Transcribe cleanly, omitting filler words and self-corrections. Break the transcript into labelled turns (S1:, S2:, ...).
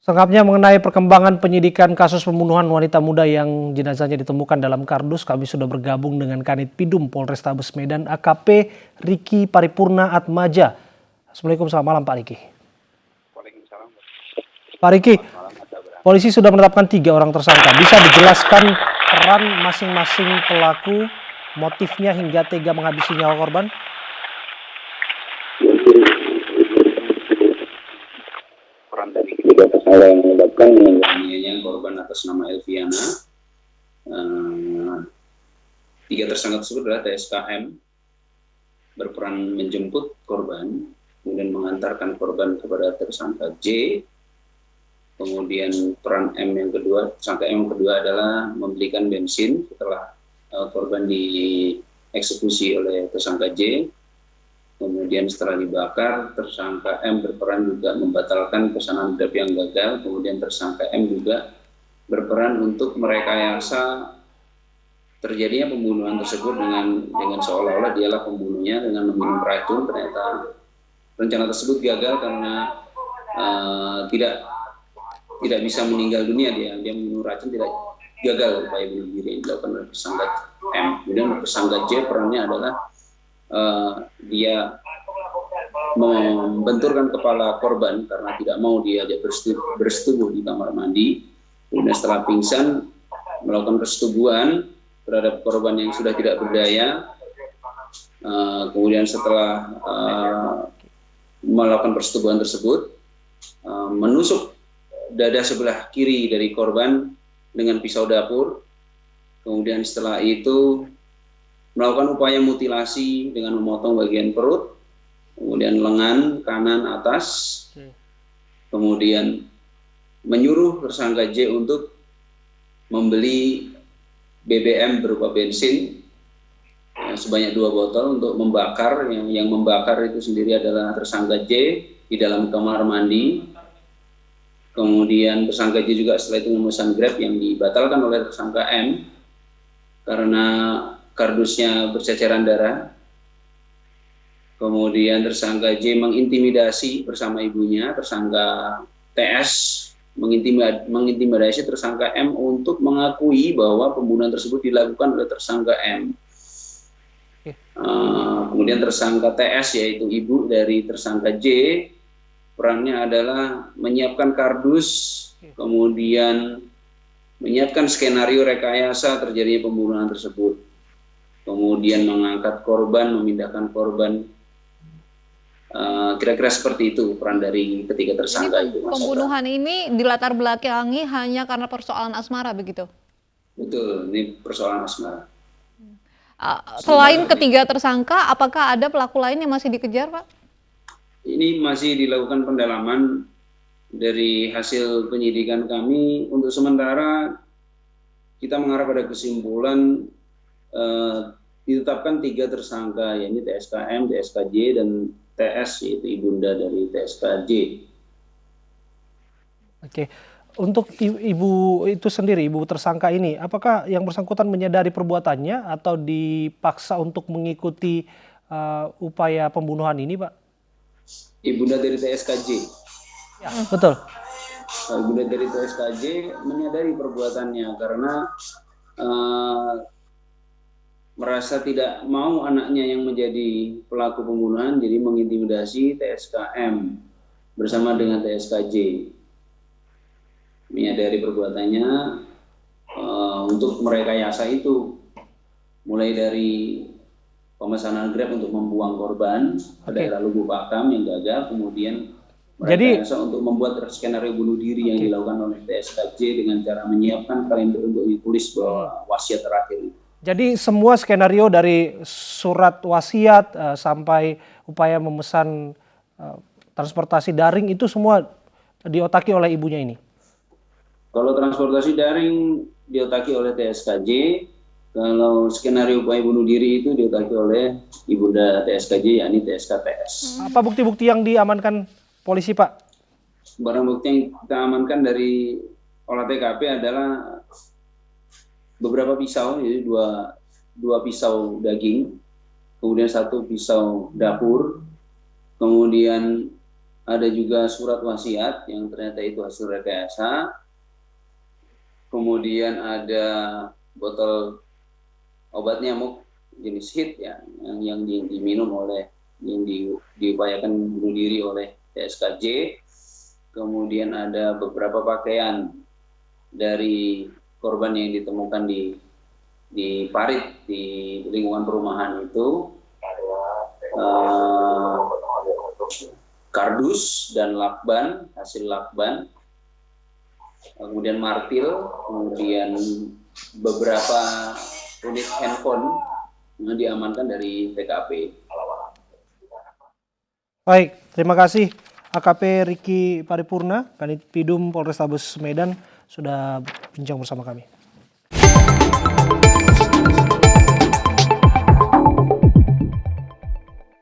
S1: Selengkapnya mengenai perkembangan penyidikan kasus pembunuhan wanita muda yang jenazahnya ditemukan dalam kardus, kami sudah bergabung dengan Kanit Pidum Polrestabes Medan AKP Riki Paripurna Atmaja. Assalamualaikum, selamat malam Pak Riki.
S2: Waalaikumsalam.
S1: Pak Riki,
S2: Selamat malam, Mas Abraham.
S1: polisi sudah menetapkan 3 orang tersangka. Bisa dijelaskan peran masing-masing pelaku, motifnya hingga tega menghabisi nyawa korban?
S2: Peran dari ketiga tersangka yang menyebabkan meninggalnya korban atas nama Elviana. 3 tersangka tersebut adalah TSKM, berperan menjemput korban, kemudian mengantarkan korban kepada tersangka J. Kemudian peran M yang kedua, tersangka M yang kedua adalah membelikan bensin setelah korban dieksekusi oleh tersangka J. Kemudian setelah dibakar, tersangka M berperan juga membatalkan pesanan Grab yang gagal. Kemudian tersangka M juga berperan untuk merekayasa terjadinya pembunuhan tersebut dengan seolah-olah dialah pembunuhnya dengan meminum racun. Ternyata rencana tersebut gagal karena tidak bisa meninggal dunia. Dia minum racun, tidak gagal upaya bunuh diri yang dilakukan oleh tersangka M. Kemudian tersangka J perannya adalah dia membenturkan kepala korban karena tidak mau diajak bersetubuh di kamar mandi. Kemudian setelah pingsan melakukan persetubuhan terhadap korban yang sudah tidak berdaya. Kemudian setelah melakukan persetubuhan tersebut, menusuk dada sebelah kiri dari korban dengan pisau dapur. Kemudian setelah itu melakukan upaya mutilasi dengan memotong bagian perut, kemudian lengan kanan atas, kemudian menyuruh tersangka J untuk membeli BBM berupa bensin sebanyak 2 botol untuk membakar. Yang membakar itu sendiri adalah tersangka J di dalam kamar mandi. Kemudian tersangka J juga setelah itu memesan Grab yang dibatalkan oleh tersangka M karena kardusnya berceceran darah. Kemudian tersangka J mengintimidasi bersama ibunya. Tersangka TS mengintimidasi tersangka M untuk mengakui bahwa pembunuhan tersebut dilakukan oleh tersangka M. Kemudian tersangka TS, yaitu ibu dari tersangka J, perannya adalah menyiapkan kardus, kemudian menyiapkan skenario rekayasa terjadinya pembunuhan tersebut. Kemudian mengangkat korban, memindahkan korban. Kira-kira seperti itu peran dari ketiga tersangka itu.
S3: Pembunuhan ini dilatar belakangi hanya karena persoalan asmara begitu?
S2: Betul, ini persoalan asmara.
S3: Selain ketiga tersangka, apakah ada pelaku lain yang masih dikejar, Pak?
S2: Ini masih dilakukan pendalaman dari hasil penyidikan kami. Untuk sementara kita mengarah pada kesimpulan ditetapkan 3 tersangka, yaitu TSKM, TSKJ, dan TS, yaitu ibunda dari TSKJ.
S1: Oke, untuk ibu itu sendiri, ibu tersangka ini, apakah yang bersangkutan menyadari perbuatannya atau dipaksa untuk mengikuti upaya pembunuhan ini, Pak?
S2: Ibunda dari TSKJ.
S1: Ya, betul.
S2: Ibunda dari TSKJ menyadari perbuatannya karena merasa tidak mau anaknya yang menjadi pelaku pembunuhan, jadi mengintimidasi TSKM bersama dengan TSKJ. Menyadari perbuatannya untuk merekayasa itu, mulai dari pemesanan Grab untuk membuang korban ke daerah Lubuk Pakam yang gagal, kemudian merekayasa untuk membuat skenario bunuh diri yang dilakukan oleh TSKJ dengan cara menyiapkan kalender untuk ditulis bahwa wasiat terakhir.
S1: Jadi semua skenario dari surat wasiat sampai upaya memesan transportasi daring itu semua diotaki oleh ibunya ini?
S2: Kalau transportasi daring diotaki oleh TSKJ, kalau skenario upaya bunuh diri itu diotaki oleh ibunda TSKJ, yakni TSKTS.
S1: Apa bukti-bukti yang diamankan polisi, Pak?
S2: Barang bukti yang kita amankan dari olah TKP adalah beberapa pisau, jadi dua pisau daging, kemudian 1 pisau dapur, kemudian Ada juga surat wasiat yang ternyata itu hasil rekayasa. Kemudian ada botol obat nyamuk jenis HIT ya, yang diminum oleh, yang diupayakan bunuh diri oleh TSKJ. Kemudian ada beberapa pakaian dari korban yang ditemukan di parit di lingkungan perumahan itu, kardus dan lakban, hasil lakban, kemudian martil, kemudian beberapa unit handphone yang diamankan dari TKP.
S1: Baik, terima kasih AKP Riki Paripurna, Kanit Pidum Polrestabes Medan sudah berbincang bersama kami.